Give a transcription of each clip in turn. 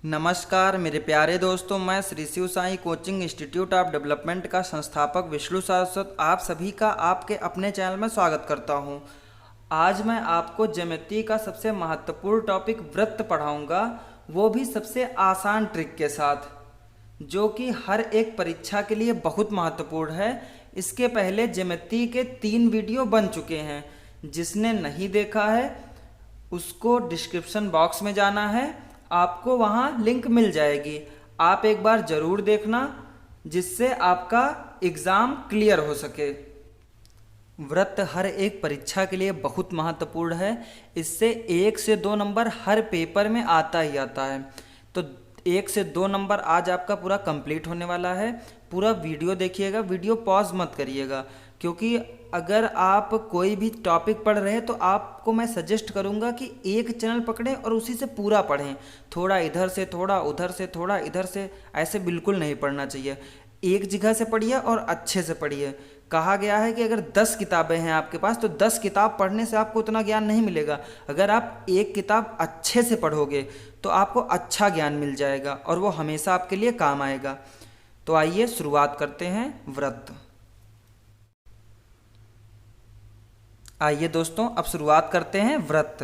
नमस्कार मेरे प्यारे दोस्तों, मैं Shri Shiv Sai coaching institute of development का संस्थापक विष्णु सारस्वत आप सभी का आपके अपने चैनल में स्वागत करता हूं। आज मैं आपको ज्योमेट्री का सबसे महत्वपूर्ण टॉपिक वृत्त पढ़ाऊंगा, वो भी सबसे आसान ट्रिक के साथ, जो कि हर एक परीक्षा के लिए बहुत महत्वपूर्ण है। इसके पहले ज्योमेट्री के 3 वीडियो बन चुके हैं। जिसने नहीं देखा है उसको डिस्क्रिप्शन बॉक्स में जाना है, आपको वहाँ लिंक मिल जाएगी। आप एक बार ज़रूर देखना, जिससे आपका एग्ज़ाम क्लियर हो सके। वृत्त हर एक परीक्षा के लिए बहुत महत्वपूर्ण है। इससे 1 से 2 नंबर हर पेपर में आता ही आता है। तो 1 से 2 नंबर आज आपका पूरा कंप्लीट होने वाला है। पूरा वीडियो देखिएगा, वीडियो पॉज मत करिएगा, क्योंकि अगर आप कोई भी टॉपिक पढ़ रहे हैं तो आपको मैं सजेस्ट करूंगा कि एक चैनल पकड़ें और उसी से पूरा पढ़ें। थोड़ा इधर से, थोड़ा उधर से, थोड़ा इधर से, ऐसे बिल्कुल नहीं पढ़ना चाहिए। एक जगह से पढ़िए और अच्छे से पढ़िए। कहा गया है कि अगर 10 किताबें हैं आपके पास तो 10 किताब पढ़ने से आपको उतना ज्ञान नहीं मिलेगा। अगर आप एक किताब अच्छे से पढ़ोगे तो आपको अच्छा ज्ञान मिल जाएगा और वो हमेशा आपके लिए काम आएगा। तो आइए शुरुआत करते हैं वृत्त। आइए दोस्तों, अब शुरुआत करते हैं वृत्त।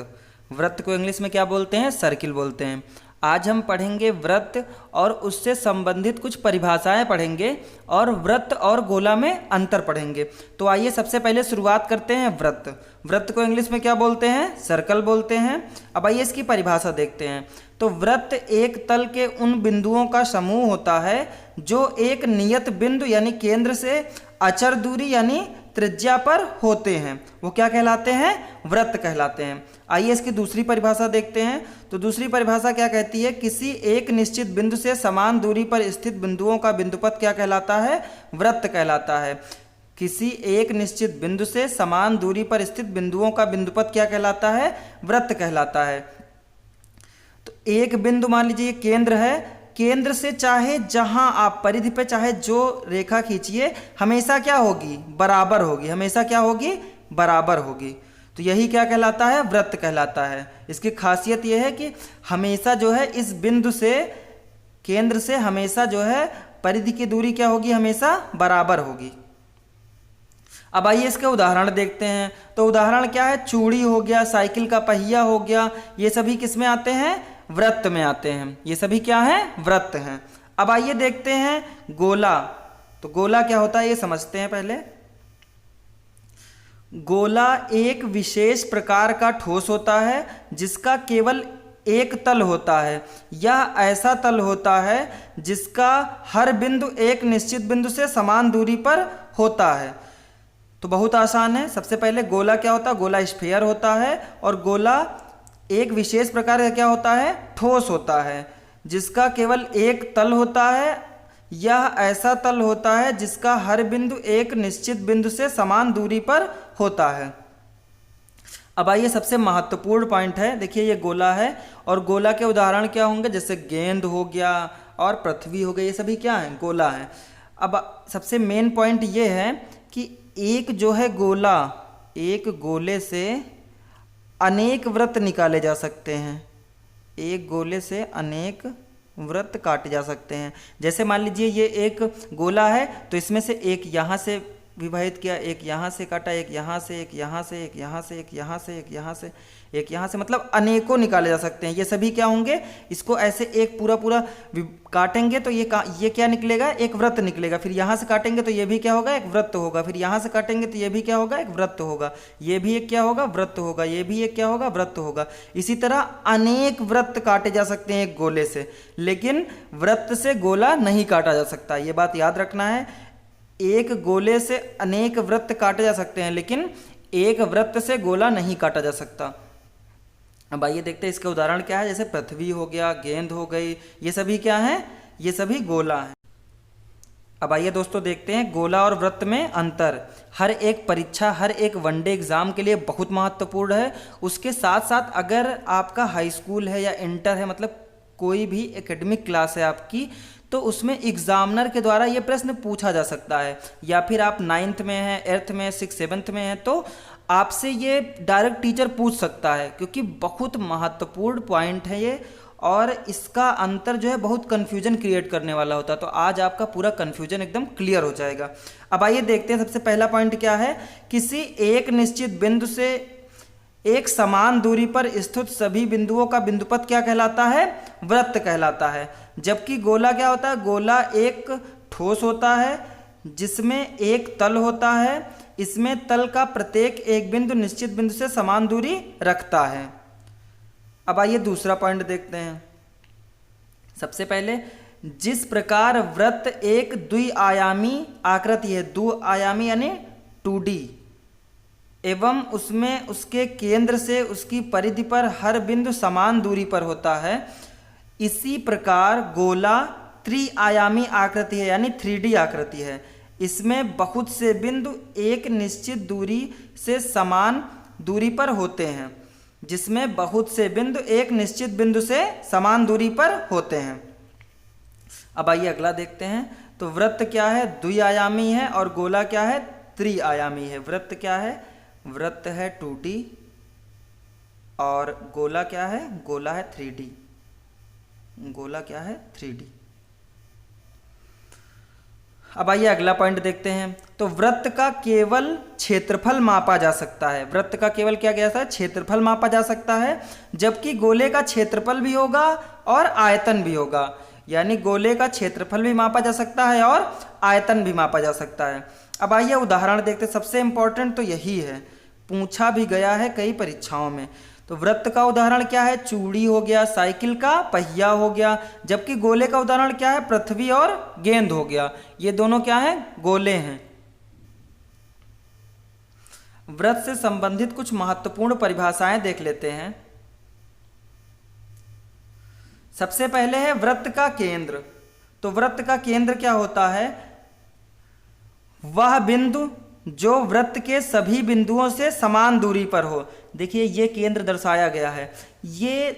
वृत्त को इंग्लिश में क्या बोलते हैं? सर्किल बोलते हैं। आज हम पढ़ेंगे वृत्त और उससे संबंधित कुछ परिभाषाएं पढ़ेंगे और वृत्त और गोला में अंतर पढ़ेंगे। तो आइए सबसे पहले शुरुआत करते हैं वृत्त। वृत्त को इंग्लिश में क्या बोलते हैं? सर्कल बोलते हैं। अब आइए इसकी परिभाषा देखते हैं। तो वृत्त एक तल के उन बिंदुओं का समूह होता है जो एक नियत बिंदु यानी केंद्र से अचर दूरी यानी त्रिज्या पर होते हैं। वो क्या कहलाते हैं? वृत्त कहलाते हैं। आइए इसकी दूसरी परिभाषा देखते हैं। तो दूसरी परिभाषा क्या कहती है? किसी एक निश्चित बिंदु से समान दूरी पर स्थित बिंदुओं का बिंदुपथ क्या कहलाता है? वृत्त कहलाता है। किसी एक निश्चित बिंदु से समान दूरी पर स्थित बिंदुओं का बिंदुपथ क्या कहलाता है? वृत्त कहलाता है। तो एक बिंदु मान लीजिए केंद्र है, केंद्र से चाहे जहां आप परिधि पे चाहे जो रेखा खींचिए, हमेशा क्या होगी? बराबर होगी। हमेशा क्या होगी? बराबर होगी। तो यही क्या कहलाता है? वृत्त कहलाता है। इसकी खासियत यह है कि हमेशा जो है इस बिंदु से, केंद्र से हमेशा जो है परिधि की दूरी क्या होगी? हमेशा बराबर होगी। अब आइए इसके उदाहरण देखते हैं। तो उदाहरण क्या है? चूड़ी हो गया, साइकिल का पहिया हो गया, ये सभी किस में आते हैं? वृत्त में आते हैं। ये सभी क्या हैं? वृत्त हैं। अब आइए देखते हैं गोला। तो गोला क्या होता है ये समझते हैं पहले। गोला एक विशेष प्रकार का ठोस होता है जिसका केवल एक तल होता है। यह ऐसा तल होता है जिसका हर बिंदु एक निश्चित बिंदु से समान दूरी पर होता है। तो बहुत आसान है। सबसे पहले गोला क्या होता है? गोला स्फीयर होता है और गोला एक विशेष प्रकार का क्या होता है? ठोस होता है जिसका केवल एक तल होता है। यह ऐसा तल होता है जिसका हर बिंदु एक निश्चित बिंदु से समान दूरी पर होता है। अब आइए सबसे महत्वपूर्ण पॉइंट है। देखिए ये गोला है और गोला के उदाहरण क्या होंगे? जैसे गेंद हो गया और पृथ्वी हो गई, ये सभी क्या है? गोला है। अब सबसे मेन पॉइंट ये है कि एक जो है गोला, एक गोले से अनेक वृत्त निकाले जा सकते हैं। एक गोले से अनेक वृत्त काटे जा सकते हैं। जैसे मान लीजिए ये एक गोला है तो इसमें से एक यहाँ से विभाजित किया, एक यहाँ से काटा, एक यहाँ से, एक यहाँ से, एक यहाँ से, एक यहाँ से, एक यहाँ से, एक यहाँ से, मतलब अनेकों निकाले जा सकते हैं। ये सभी क्या होंगे? इसको ऐसे एक पूरा पूरा काटेंगे तो ये क्या निकलेगा? एक वृत्त निकलेगा। फिर यहाँ से काटेंगे तो ये भी क्या होगा? एक वृत्त होगा। फिर यहाँ से काटेंगे तो ये भी क्या होगा? एक वृत्त होगा। ये भी एक क्या होगा? वृत्त होगा। ये भी एक क्या होगा? वृत्त होगा। इसी तरह अनेक वृत्त काटे जा सकते हैं एक गोले से, लेकिन वृत्त से गोला नहीं काटा जा सकता। ये बात याद रखना है। एक गोले से अनेक वृत्त काटे जा सकते हैं लेकिन एक वृत्त से गोला नहीं काटा जा सकता। अब आइए देखते हैं इसके उदाहरण क्या है। जैसे पृथ्वी हो गया, गेंद हो गई, ये सभी क्या हैं? ये सभी गोला हैं। अब आइए दोस्तों देखते हैं गोला और वृत्त में अंतर। हर एक परीक्षा, हर एक वनडे एग्जाम के लिए बहुत महत्वपूर्ण है। उसके साथ साथ अगर आपका हाई स्कूल है या इंटर है, मतलब कोई भी एकेडमिक क्लास है आपकी, तो उसमें एग्जामिनर के द्वारा ये प्रश्न पूछा जा सकता है। या फिर आप 9th में हैं, 8th में, 6th 7th में हैं, तो आपसे ये डायरेक्ट टीचर पूछ सकता है, क्योंकि बहुत महत्वपूर्ण पॉइंट है ये और इसका अंतर जो है बहुत कन्फ्यूजन क्रिएट करने वाला होता है। तो आज आपका पूरा कन्फ्यूजन एकदम क्लियर हो जाएगा। अब आइए देखते हैं सबसे पहला पॉइंट क्या है। किसी एक निश्चित बिंदु से एक समान दूरी पर स्थित सभी बिंदुओं का बिंदुपथ क्या कहलाता है? वृत्त कहलाता है। जबकि गोला क्या होता है? गोला एक ठोस होता है जिसमें एक तल होता है। इसमें तल का प्रत्येक एक बिंदु निश्चित बिंदु से समान दूरी रखता है। अब आइए दूसरा पॉइंट देखते हैं। सबसे पहले, जिस प्रकार वृत्त एक द्विआयामी आकृति है, द्विआयामी यानी 2D, एवं उसमें उसके केंद्र से उसकी परिधि पर हर बिंदु समान दूरी पर होता है, इसी प्रकार गोला त्रिआयामी आकृति है यानी 3D आकृति है। इसमें बहुत से बिंदु एक निश्चित दूरी से समान दूरी पर होते हैं, जिसमें बहुत से बिंदु एक निश्चित बिंदु से समान दूरी पर होते हैं। अब आइए अगला देखते हैं। तो वृत्त क्या है? द्विआयामी है और गोला क्या है? त्रिआयामी है। वृत्त क्या है? वृत्त है 2D और गोला क्या है? गोला है 3D। गोला क्या है? 3D। अब आइए अगला पॉइंट देखते हैं। तो वृत्त का केवल क्षेत्रफल मापा जा सकता है। वृत्त का केवल क्या गया था? क्षेत्रफल मापा जा सकता है, जबकि गोले का क्षेत्रफल भी होगा और आयतन भी होगा। यानी गोले का क्षेत्रफल भी मापा जा सकता है और आयतन भी मापा जा सकता है। अब आइए उदाहरण देखते हैं। सबसे इंपॉर्टेंट तो यही है, पूछा भी गया है कई परीक्षाओं में। तो वृत्त का उदाहरण क्या है? चूड़ी हो गया, साइकिल का पहिया हो गया। जबकि गोले का उदाहरण क्या है? पृथ्वी और गेंद हो गया। ये दोनों क्या हैं? गोले हैं। वृत्त से संबंधित कुछ महत्वपूर्ण परिभाषाएं देख लेते हैं। सबसे पहले है वृत्त का केंद्र। तो वृत्त का केंद्र क्या होता है? वह बिंदु जो वृत्त के सभी बिंदुओं से समान दूरी पर हो। देखिए ये केंद्र दर्शाया गया है। ये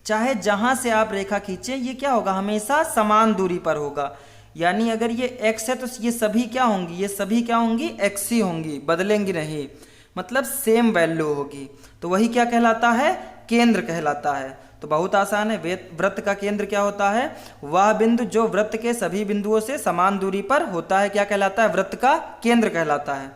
चाहे जहां से आप रेखा खींचे, ये क्या होगा? हमेशा समान दूरी पर होगा। यानी अगर ये x है तो ये सभी क्या होंगी? ये सभी क्या होंगी? x ही होंगी, बदलेंगी नहीं, मतलब सेम वैल्यू होगी। तो वही क्या कहलाता है? केंद्र कहलाता है। तो बहुत आसान है। वृत्त का केंद्र क्या होता है? वह बिंदु जो वृत्त के सभी बिंदुओं से समान दूरी पर होता है, क्या कहलाता है? वृत्त का केंद्र कहलाता है।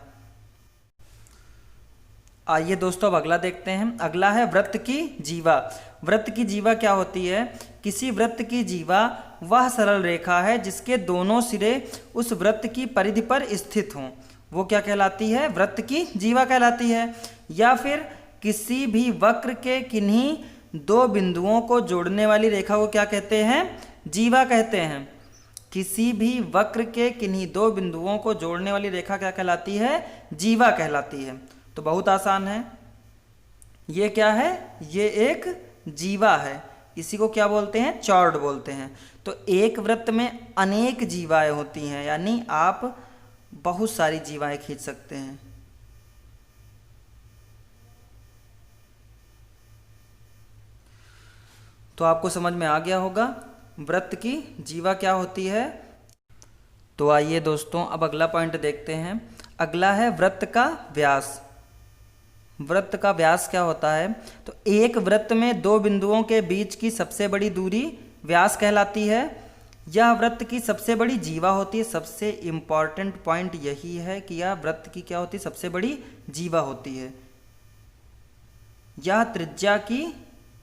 आइए दोस्तों अब अगला देखते हैं। अगला है वृत्त की जीवा। वृत्त की जीवा क्या होती है? किसी वृत्त की जीवा वह सरल रेखा है जिसके दोनों सिरे उस वृत्त की परिधि पर स्थित हों, वो क्या कहलाती है? वृत्त की जीवा कहलाती है। या फिर किसी भी वक्र के किन्हीं दो बिंदुओं को जोड़ने वाली रेखा को क्या कहते हैं? जीवा कहते हैं। किसी भी वक्र के किन्हीं दो बिंदुओं को जोड़ने वाली रेखा क्या कहलाती है? जीवा कहलाती है। तो बहुत आसान है। ये क्या है? ये एक जीवा है। इसी को क्या बोलते हैं? चॉर्ड बोलते हैं। तो एक वृत्त में अनेक जीवाएं होती हैं, यानी आप बहुत सारी जीवाएं खींच सकते हैं। तो आपको समझ में आ गया होगा वृत्त की जीवा क्या होती है। तो आइए दोस्तों अब अगला पॉइंट देखते हैं। अगला है वृत्त का व्यास। वृत्त का व्यास क्या होता है? तो एक वृत्त में दो बिंदुओं के बीच की सबसे बड़ी दूरी व्यास कहलाती है। यह वृत्त की सबसे बड़ी जीवा होती है। सबसे इंपॉर्टेंट पॉइंट यही है कि यह वृत्त की क्या होती है? सबसे बड़ी जीवा होती है। यह त्रिज्या की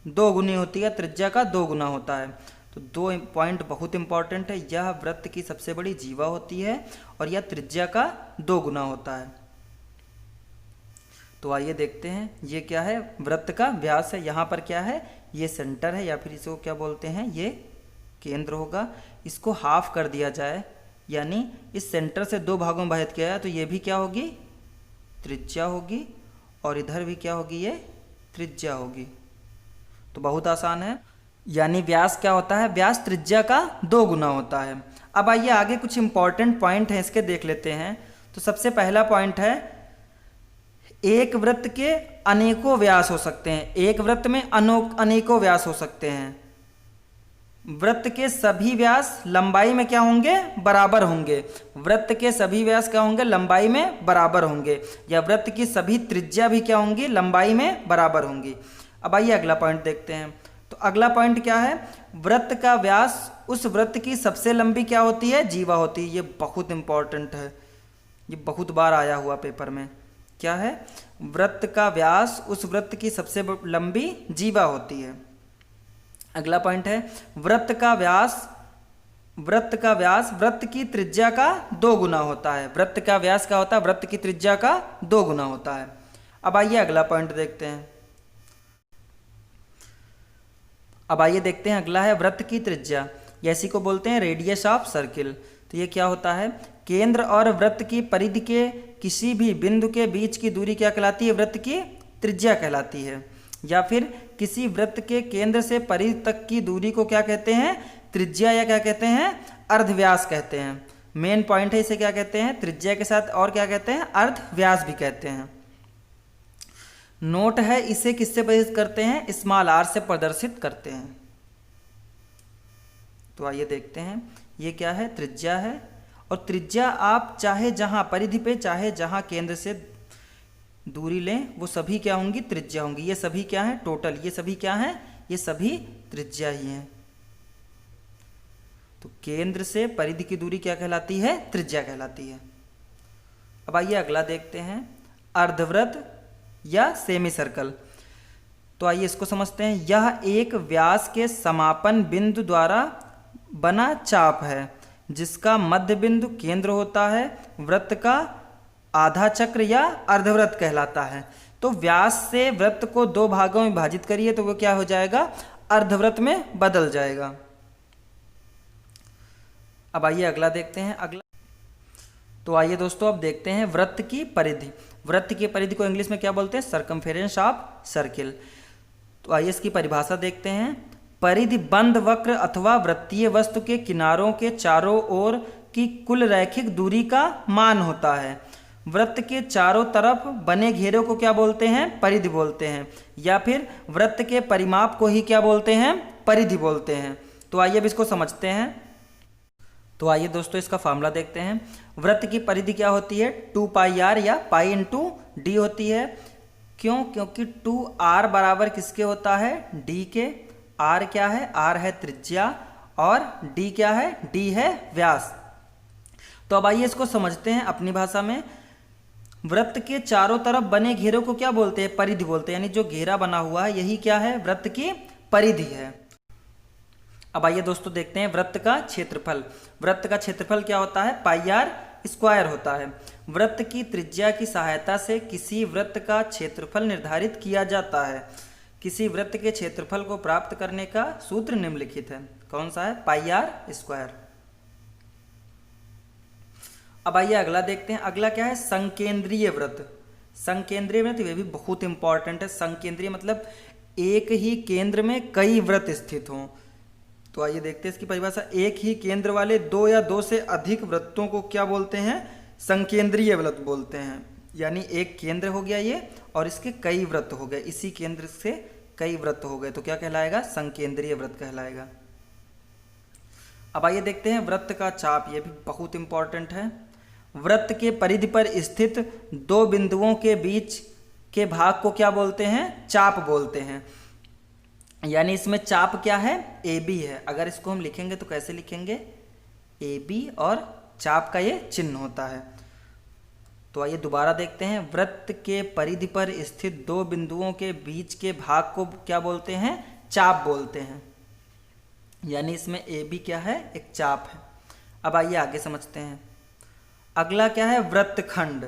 2 गुनी होती है, त्रिज्या का 2 गुना होता है। तो 2 पॉइंट बहुत इंपॉर्टेंट है। यह वृत्त की सबसे बड़ी जीवा होती है और यह त्रिज्या का 2 गुना होता है। तो आइए देखते हैं ये क्या है? वृत्त का व्यास है। यहाँ पर क्या है? ये सेंटर है, या फिर इसको क्या बोलते हैं? ये केंद्र होगा। इसको हाफ कर दिया जाए, यानी इस सेंटर से 2 भागों में विभाजित किया जाए, तो ये भी क्या होगी? त्रिज्या होगी, और इधर भी क्या होगी? ये त्रिज्या होगी। तो बहुत आसान है। यानी व्यास क्या होता है? व्यास त्रिज्या का 2 गुना होता है। अब आइए आगे कुछ इंपॉर्टेंट पॉइंट हैं, इसके देख लेते हैं। तो सबसे पहला पॉइंट है, एक वृत्त के अनेकों व्यास हो सकते हैं। एक वृत्त में अनेकों व्यास हो सकते हैं। वृत्त के सभी व्यास लंबाई में क्या होंगे? बराबर होंगे। वृत्त के सभी व्यास क्या होंगे? लंबाई में बराबर होंगे। या वृत्त की सभी त्रिज्या भी क्या होंगी? लंबाई में बराबर होंगी। अब आइए अगला पॉइंट देखते हैं। तो अगला पॉइंट क्या है, वृत्त का व्यास उस वृत्त की सबसे लंबी क्या होती है, जीवा होती है। ये बहुत इंपॉर्टेंट है, ये बहुत बार आया हुआ पेपर में। क्या है, वृत्त का व्यास उस वृत्त की सबसे लंबी जीवा होती है। अगला पॉइंट है, वृत्त का व्यास वृत्त की त्रिज्या का 2 गुना होता है। वृत्त का व्यास क्या होता है, वृत्त की त्रिज्या का 2 गुना होता है। अब आइए अगला पॉइंट देखते हैं। अगला है वृत्त की त्रिज्या, इसी को बोलते हैं रेडियस ऑफ सर्किल। तो ये क्या होता है, केंद्र और वृत्त की परिधि के किसी भी बिंदु के बीच की दूरी क्या कहलाती है, वृत्त की त्रिज्या कहलाती है। या फिर किसी वृत्त के केंद्र से परिधि तक की दूरी को क्या कहते हैं, त्रिज्या, या क्या कहते हैं, अर्धव्यास कहते हैं। मेन पॉइंट है, इसे क्या कहते हैं, त्रिज्या के साथ और क्या कहते हैं, अर्धव्यास भी कहते हैं। नोट है, इसे किससे प्रदर्शित करते हैं, स्मॉल आर से प्रदर्शित करते हैं। तो आइए देखते हैं, ये क्या है, त्रिज्या है। और त्रिज्या आप चाहे जहां परिधि पे चाहे जहां केंद्र से दूरी लें, वो सभी क्या होंगी, त्रिज्या होंगी। ये सभी क्या है, टोटल ये सभी क्या है, ये सभी त्रिज्या ही हैं। तो केंद्र से परिधि की दूरी क्या कहलाती है, त्रिज्या कहलाती है। अब आइए अगला देखते हैं, अर्धवृत्त या सेमी सर्कल। तो आइए इसको समझते हैं। यह एक व्यास के समापन बिंदु द्वारा बना चाप है जिसका मध्य बिंदु केंद्र होता है। वृत्त का आधा चक्र या अर्धवृत्त कहलाता है। तो व्यास से वृत्त को 2 भागों में विभाजित करिए तो वो क्या हो जाएगा, अर्धवृत्त में बदल जाएगा। अब आइए अगला देखते हैं। तो आइए दोस्तों अब देखते हैं वृत्त की परिधि। वृत्त की परिधि को इंग्लिश में क्या बोलते हैं, सर्कमफेरेंस ऑफ सर्किल। तो आइए इसकी परिभाषा देखते हैं। परिधि बंद वक्र अथवा वृत्तीय वस्तु के किनारों के चारों ओर की कुल रैखिक दूरी का मान होता है। वृत्त के चारों तरफ बने घेरे को क्या बोलते हैं, परिधि बोलते हैं। या फिर वृत्त के परिमाप को ही क्या बोलते हैं, परिधि बोलते हैं। तो आइए अब इसको समझते हैं। तो आइए दोस्तों इसका फार्मूला देखते हैं। वृत्त की परिधि क्या होती है, 2πr या पाई इंटू डी होती है। क्यों, क्योंकि 2r बराबर किसके होता है, d के। r क्या है, r है त्रिज्या और d क्या है, d है व्यास। तो अब आइए इसको समझते हैं अपनी भाषा में। वृत्त के चारों तरफ बने घेरे को क्या बोलते हैं, परिधि बोलते हैं। यानी जो घेरा बना हुआ है यही क्या है, वृत्त की परिधि है। अब आइए दोस्तों देखते हैं वृत्त का क्षेत्रफल। वृत्त का क्षेत्रफल क्या होता है, πr² होता है। वृत्त की त्रिज्या की सहायता से किसी वृत्त का क्षेत्रफल निर्धारित किया जाता है। किसी वृत्त के क्षेत्रफल को प्राप्त करने का सूत्र निम्नलिखित है। कौन सा है, πr²। अब आइए अगला देखते हैं। अगला क्या है, संकेंद्रीय वृत्त। संकेंद्रीय वृत्त ये भी बहुत इंपॉर्टेंट है। संकेंद्रीय मतलब एक ही केंद्र में कई वृत्त स्थित हों। तो आइए देखते हैं इसकी परिभाषा। एक ही केंद्र वाले 2 या 2 से अधिक वृत्तों को क्या बोलते हैं, संकेंद्रीय वृत्त बोलते हैं। यानी एक केंद्र हो गया ये और इसके कई वृत्त हो गए, इसी केंद्र से कई वृत्त हो गए तो क्या कहलाएगा, संकेंद्रीय वृत्त कहलाएगा। अब आइए देखते हैं वृत्त का चाप, ये भी बहुत इंपॉर्टेंट है। वृत्त के परिधि पर स्थित 2 बिंदुओं के बीच के भाग को क्या बोलते हैं, चाप बोलते हैं। यानी इसमें चाप क्या है, AB है। अगर इसको हम लिखेंगे तो कैसे लिखेंगे, AB और चाप का ये चिन्ह होता है। तो आइए दोबारा देखते हैं। वृत्त के परिधि पर स्थित 2 बिंदुओं के बीच के भाग को क्या बोलते हैं, चाप बोलते हैं। यानी इसमें AB क्या है, एक चाप है। अब आइए आगे समझते हैं। अगला क्या है, वृत्तखंड।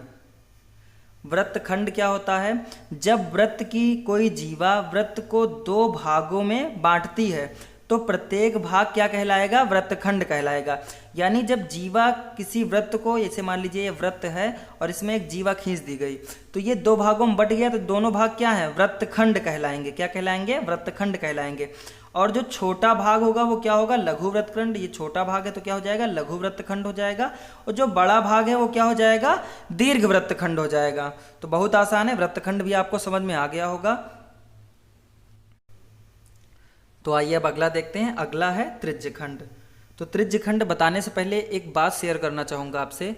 वृत्तखंड क्या होता है, जब वृत्त की कोई जीवा वृत्त को 2 भागों में बांटती है तो प्रत्येक भाग क्या कहलाएगा, वृत्तखंड कहलाएगा। यानी जब जीवा किसी वृत्त को, जैसे मान लीजिए ये वृत्त है और इसमें एक जीवा खींच दी गई तो ये 2 भागों में बट गया तो दोनों भाग क्या है, वृत्तखंड कहलाएंगे। क्या कहलाएंगे, वृत्तखंड कहलाएंगे। और जो छोटा भाग होगा वो क्या होगा, लघु वृत्तखंड। ये छोटा भाग है तो क्या हो जाएगा, लघु वृत्तखंड हो जाएगा। और जो बड़ा भाग है वो क्या हो जाएगा, दीर्घ वृत्तखंड हो जाएगा। तो बहुत आसान है, वृत्तखंड भी आपको समझ में आ गया होगा। तो आइए अब अगला देखते हैं। अगला है त्रिज्यखंड। तो त्रिज्यखंड बताने से पहले एक बात शेयर करना चाहूँगा आपसे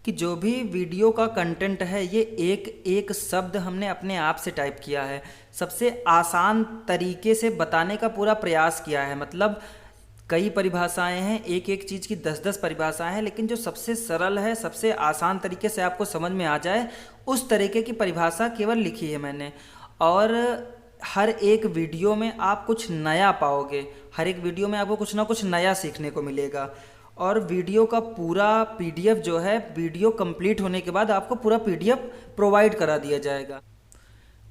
कि जो भी वीडियो का कंटेंट है ये एक एक शब्द हमने अपने आप से टाइप किया है, सबसे आसान तरीके से बताने का पूरा प्रयास किया है। मतलब कई परिभाषाएं हैं, एक एक चीज़ की 10-10 परिभाषाएं हैं, लेकिन जो सबसे सरल है, सबसे आसान तरीके से आपको समझ में आ जाए, उस तरीके की परिभाषा केवल लिखी है मैंने। और हर एक वीडियो में आप कुछ नया पाओगे, हर एक वीडियो में आपको कुछ ना कुछ नया सीखने को मिलेगा। और वीडियो का पूरा पीडीएफ जो है, वीडियो कंप्लीट होने के बाद आपको पूरा पीडीएफ प्रोवाइड करा दिया जाएगा।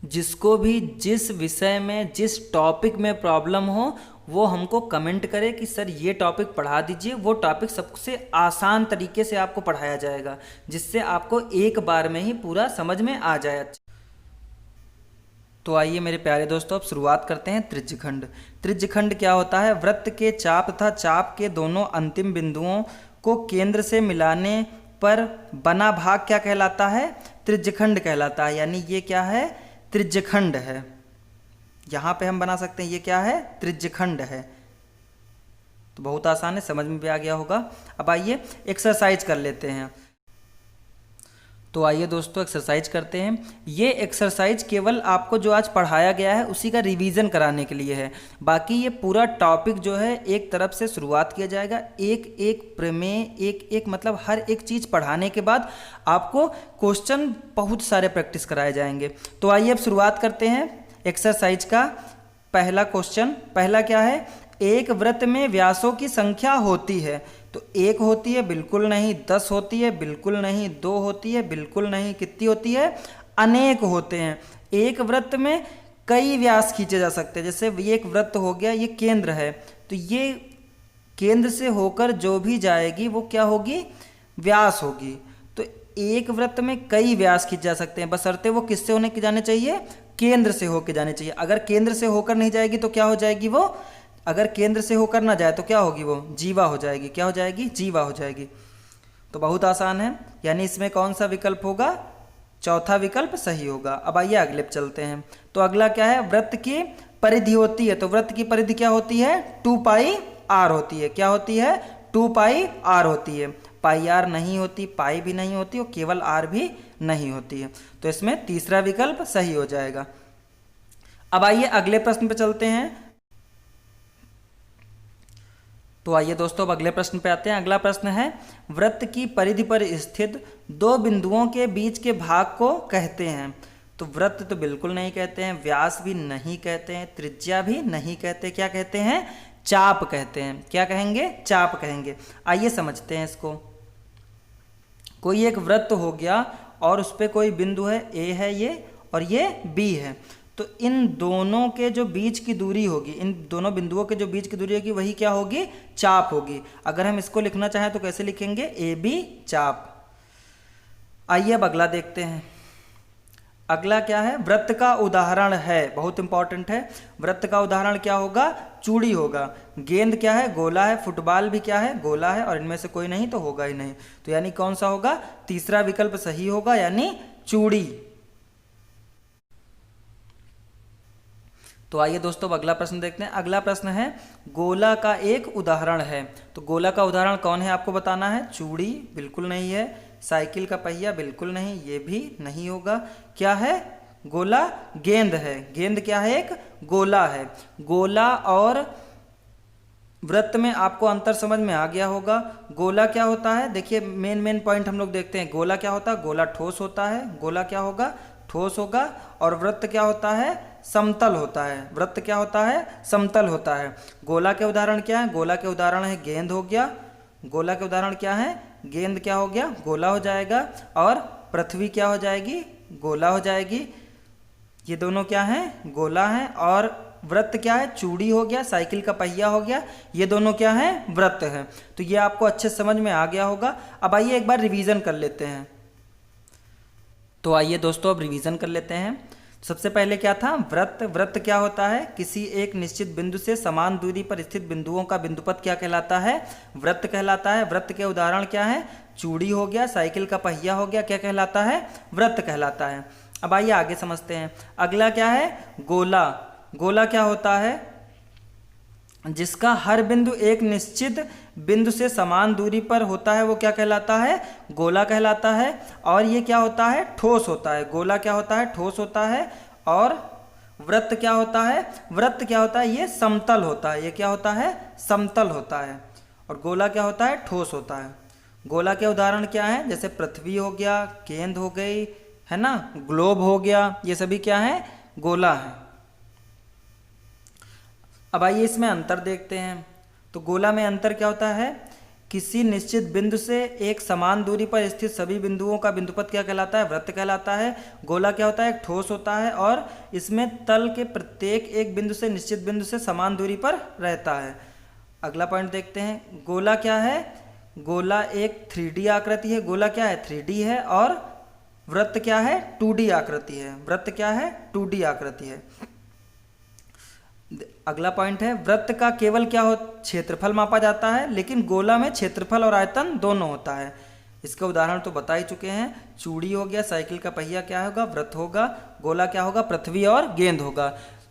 जिसको भी जिस विषय में, जिस टॉपिक में प्रॉब्लम हो, वो हमको कमेंट करे कि सर ये टॉपिक पढ़ा दीजिए। वो टॉपिक सबसे आसान तरीके से आपको पढ़ाया जाएगा, जिससे आपको एक बार में ही पूरा समझ में आ जाए। तो आइए मेरे प्यारे दोस्तों, अब शुरुआत करते हैं त्रिज्यखंड। त्रिज्यखंड क्या होता है? वृत्त के चाप तथा चाप के दोनों अंतिम बिंदुओं को केंद्र से मिलाने पर बना भाग क्या कहलाता है? त्रिज्यखंड कहलाता है। यानी ये क्या है? त्रिज्यखंड है। यहाँ पे हम बना सकते हैं, ये क्या है? त्रिज्यखंड है। तो बहुत आसान है, समझ में भी आ गया होगा। अब आइए एक्सरसाइज कर लेते हैं। तो आइए दोस्तों एक्सरसाइज करते हैं। ये एक्सरसाइज केवल आपको जो आज पढ़ाया गया है उसी का रिवीजन कराने के लिए है। बाकी ये पूरा टॉपिक जो है एक तरफ से शुरुआत किया जाएगा, एक एक प्रमेय, एक एक मतलब हर एक चीज़ पढ़ाने के बाद आपको क्वेश्चन बहुत सारे प्रैक्टिस कराए जाएंगे। तो आइए अब शुरुआत करते हैं एक्सरसाइज का। पहला क्वेश्चन, पहला क्या है? एक वृत्त में व्यासों की संख्या होती है। तो एक होती है? बिल्कुल नहीं। 10 होती है? बिल्कुल नहीं। 2 होती है? बिल्कुल नहीं। कितनी होती है? अनेक होते हैं। एक वृत्त में कई व्यास खींचे जा सकते हैं। जैसे ये एक वृत्त हो गया, ये केंद्र है, तो ये केंद्र से होकर जो भी जाएगी वो क्या होगी? व्यास होगी। तो एक वृत्त में कई व्यास खींचे जा सकते हैं, बशर्ते वो किससे होने के जाने चाहिए? केंद्र से होकर जाने चाहिए। अगर केंद्र से होकर नहीं जाएगी तो क्या हो जाएगी वो? अगर केंद्र से होकर ना जाए तो क्या होगी वो? जीवा हो जाएगी। क्या हो जाएगी? जीवा हो जाएगी। तो बहुत आसान है। यानी इसमें कौन सा विकल्प होगा? चौथा विकल्प सही होगा। अब आइए अगले पे चलते हैं। तो अगला क्या है? वृत्त की परिधि होती है। तो वृत्त की परिधि क्या होती है? 2πr होती है। क्या होती है? 2πr होती है। पाई आर नहीं होती, पाई भी नहीं होती और केवल आर भी नहीं होती है। तो इसमें तीसरा विकल्प सही हो जाएगा। अब आइए अगले प्रश्न पे चलते हैं। तो आइए दोस्तों अब अगले प्रश्न पे आते हैं। अगला प्रश्न है, वृत्त की परिधि पर स्थित दो बिंदुओं के बीच के भाग को कहते हैं। तो वृत्त तो बिल्कुल नहीं कहते हैं, व्यास भी नहीं कहते हैं, त्रिज्या भी नहीं कहते। क्या कहते हैं? चाप कहते हैं। क्या कहेंगे? चाप कहेंगे। आइए समझते हैं इसको। कोई एक वृत्त हो गया और उस पर कोई बिंदु है, ए है ये और ये बी है। तो इन दोनों के जो बीच की दूरी होगी, इन दोनों बिंदुओं के जो बीच की दूरी होगी वही क्या होगी? चाप होगी। अगर हम इसको लिखना चाहें तो कैसे लिखेंगे? ए बी चाप। आइए अब अगला देखते हैं। अगला क्या है? वृत्त का उदाहरण है, बहुत इंपॉर्टेंट है। वृत्त का उदाहरण क्या होगा? चूड़ी होगा। गेंद क्या है? गोला है। फुटबॉल भी क्या है? गोला है। और इनमें से कोई नहीं तो होगा ही नहीं। तो यानी कौन सा होगा? तीसरा विकल्प सही होगा, यानी चूड़ी। तो आइए दोस्तों अब अगला प्रश्न देखते हैं। अगला प्रश्न है, गोला का एक उदाहरण है। तो गोला का उदाहरण कौन है आपको बताना है। चूड़ी बिल्कुल नहीं है, साइकिल का पहिया बिल्कुल नहीं, ये भी नहीं होगा। क्या है? गोला। गेंद है। गेंद क्या है? एक गोला है। गोला और वृत्त में आपको अंतर समझ में आ गया होगा। गोला क्या होता है? देखिए मेन पॉइंट हम लोग देखते हैं। गोला क्या होता है? गोला ठोस होता है। गोला क्या होगा? ठोस होगा। और वृत्त क्या होता है? समतल होता है। वृत्त क्या होता है? समतल होता है। गोला के उदाहरण क्या है? गोला के उदाहरण है गेंद हो गया। गोला के उदाहरण क्या है? गेंद क्या हो गया? गोला हो जाएगा। और पृथ्वी क्या हो जाएगी? गोला हो जाएगी। ये दोनों क्या हैं? गोला हैं। और वृत्त क्या है? चूड़ी हो गया, साइकिल का पहिया हो गया। ये दोनों क्या हैं? वृत्त हैं। तो ये आपको अच्छे समझ में आ गया होगा। अब आइए एक बार रिवीजन कर लेते हैं। तो आइए दोस्तों अब रिवीजन कर लेते हैं। सबसे पहले क्या था? वृत्त। वृत्त क्या होता है? किसी एक निश्चित बिंदु से समान दूरी पर स्थित बिंदुओं का बिंदुपथ क्या कहलाता है? वृत्त कहलाता है। वृत्त के उदाहरण क्या है? चूड़ी हो गया, साइकिल का पहिया हो गया। क्या कहलाता है? वृत्त कहलाता है। अब आइए आगे समझते हैं। अगला क्या है? गोला। गोला क्या होता है? जिसका हर बिंदु एक निश्चित बिंदु से समान दूरी पर होता है वो क्या कहलाता है? गोला कहलाता है। और ये क्या होता है? ठोस होता है। गोला क्या होता है? ठोस होता है। और वृत्त क्या होता है? वृत्त क्या होता है? ये समतल होता है। ये क्या होता है? समतल होता है। और गोला क्या होता है? ठोस होता है। गोला के उदाहरण क्या हैं? जैसे पृथ्वी हो गया, गेंद हो गई, है ना, ग्लोब हो गया, ये सभी क्या है? गोला है। अब आइए इसमें अंतर देखते हैं। तो गोला में अंतर क्या होता है? किसी निश्चित बिंदु से एक समान दूरी पर स्थित सभी बिंदुओं का बिंदुपथ क्या कहलाता है? वृत्त कहलाता है। गोला क्या होता है? एक ठोस होता है और इसमें तल के प्रत्येक एक बिंदु से निश्चित बिंदु से समान दूरी पर रहता है। अगला पॉइंट देखते हैं। गोला क्या है? गोला एक 3D आकृति है। गोला क्या है? 3D है। और वृत्त क्या है? 2D आकृति है। वृत्त क्या है? 2D आकृति है। अगला पॉइंट है, वृत्त का केवल क्या हो? क्षेत्रफल मापा जाता है, लेकिन गोला में क्षेत्रफल और आयतन दोनों होता है। इसका उदाहरण तो बता ही चुके हैं। चूड़ी हो गया, साइकिल का पहिया क्या होगा? वृत्त होगा। गोला क्या होगा? पृथ्वी और गेंद होगा।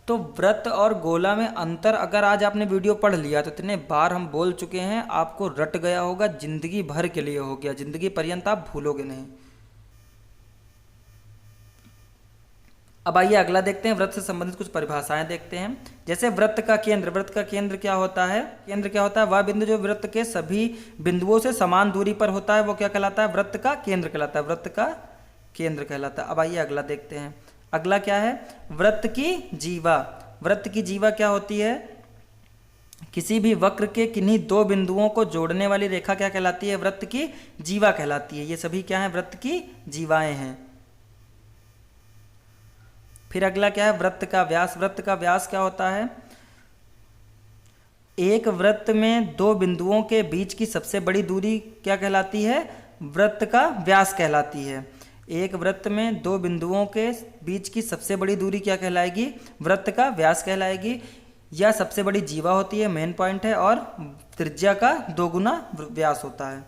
तो वृत्त और गोला में अंतर अगर आज आपने वीडियो पढ़ लिया तो इतने बार हम बोल चुके हैं, आपको रट गया होगा, जिंदगी भर के लिए हो गया, जिंदगी पर्यंत आप भूलोगे नहीं। अब आइए अगला देखते हैं, वृत्त से संबंधित कुछ परिभाषाएं देखते हैं। जैसे वृत्त का केंद्र, वृत्त का केंद्र क्या होता है? केंद्र क्या होता है? वह बिंदु जो वृत्त के सभी बिंदुओं से समान दूरी पर होता है वो क्या कहलाता है? वृत्त का केंद्र कहलाता है। वृत्त का केंद्र कहलाता है। अब आइए अगला देखते हैं। अगला क्या है? वृत्त की जीवा। वृत्त की जीवा क्या होती है? किसी भी वक्र के किन्हीं दो बिंदुओं को जोड़ने वाली रेखा क्या कहलाती है? वृत्त की जीवा कहलाती है। ये सभी क्या है? वृत्त की जीवाएं हैं। फिर अगला क्या है? वृत्त का व्यास। वृत्त का व्यास क्या होता है? एक वृत्त में दो बिंदुओं के बीच की सबसे बड़ी दूरी क्या कहलाती है? वृत्त का व्यास कहलाती है। एक वृत्त में दो बिंदुओं के बीच की सबसे बड़ी दूरी क्या कहलाएगी? वृत्त का व्यास कहलाएगी। यह सबसे बड़ी जीवा होती है, मेन पॉइंट है, और त्रिज्या का 2 गुना व्यास होता है।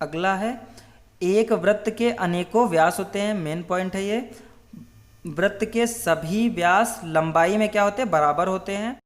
अगला है, एक वृत्त के अनेकों व्यास होते हैं, मेन पॉइंट है ये। वृत्त के सभी व्यास लंबाई में क्या होते हैं? बराबर होते हैं।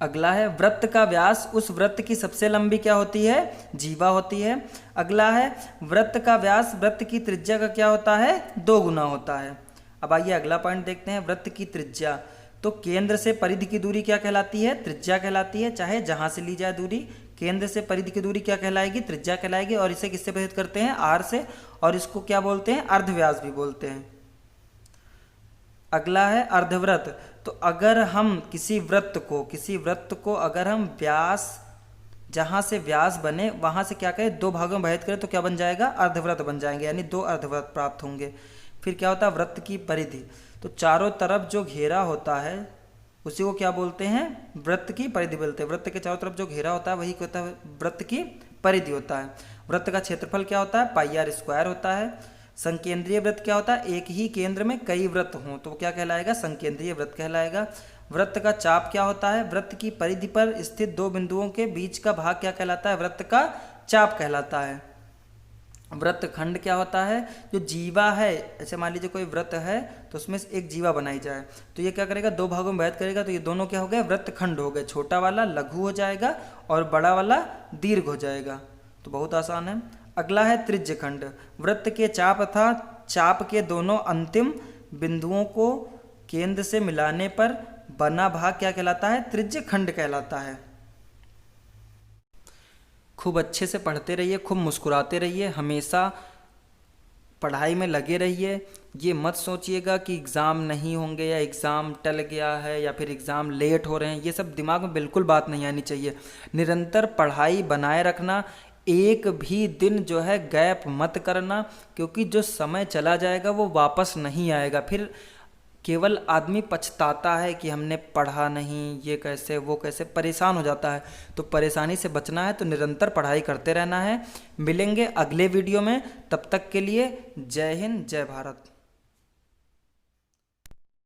अगला है, वृत्त का व्यास उस वृत्त की सबसे लंबी क्या होती है? जीवा होती है। अगला है, वृत्त का व्यास वृत्त की त्रिज्या का क्या होता है? 2 गुना होता है। अब आइए अगला पॉइंट देखते हैं, वृत्त की त्रिज्या। तो केंद्र से परिधि की दूरी क्या कहलाती है? त्रिज्या कहलाती है। चाहे जहां से ली जाए दूरी, केंद्र से परिधि की दूरी क्या कहलाएगी? त्रिज्या कहलाएगी। और इसे किससे प्रस्तुत करते हैं? आर से। और इसको क्या बोलते हैं? अर्धव्यास भी बोलते हैं। अगला है अर्धवृत्त। तो अगर हम किसी वृत्त को अगर हम व्यास, जहाँ से व्यास बने वहाँ से क्या करें? 2 भागों में विभाजित करें तो क्या बन जाएगा? अर्धवृत्त बन जाएंगे, यानी 2 अर्धवृत्त प्राप्त होंगे। फिर क्या होता है? वृत्त की परिधि। तो चारों तरफ जो घेरा होता है उसी को क्या बोलते हैं? वृत्त की परिधि बोलते हैं। वृत्त के चारों तरफ जो घेरा होता है वही क्या होता है? वृत्त की परिधि होता है। वृत्त का क्षेत्रफल क्या होता है? पाई आर स्क्वायर होता है। संकेंद्रीय वृत्त क्या होता है? एक ही केंद्र में कई वृत्त हों तो क्या कहलाएगा? संकेंद्रीय वृत्त कहलाएगा। वृत्त का चाप क्या होता है? वृत्त की परिधि पर स्थित 2 बिंदुओं के बीच का भाग क्या कहलाता है? वृत्त का चाप कहलाता है। वृत्तखंड क्या होता है? जो जीवा है, ऐसे मान लीजिए कोई वृत्त है तो उसमें से एक जीवा बनाई जाए तो ये क्या करेगा? 2 भागों में विभाजित करेगा तो ये दोनों क्या हो गए? वृत्तखंड हो गए। छोटा वाला लघु हो जाएगा और बड़ा वाला दीर्घ हो जाएगा। तो बहुत आसान है। अगला है त्रिज्यखंड। वृत्त के चाप तथा चाप के दोनों अंतिम बिंदुओं को केंद्र से मिलाने पर बना भाग क्या कहलाता है? त्रिज्यखंड कहलाता है। खूब अच्छे से पढ़ते रहिए, खूब मुस्कुराते रहिए, हमेशा पढ़ाई में लगे रहिए। ये मत सोचिएगा कि एग्ज़ाम नहीं होंगे या एग्ज़ाम टल गया है या फिर एग्ज़ाम लेट हो रहे हैं। ये सब दिमाग में बिल्कुल बात नहीं आनी चाहिए। निरंतर पढ़ाई बनाए रखना, एक भी दिन जो है गैप मत करना, क्योंकि जो समय चला जाएगा वो वापस नहीं आएगा। फिर केवल आदमी पछताता है कि हमने पढ़ा नहीं, ये कैसे वो कैसे, परेशान हो जाता है। तो परेशानी से बचना है तो निरंतर पढ़ाई करते रहना है। मिलेंगे अगले वीडियो में, तब तक के लिए जय हिंद, जय भारत।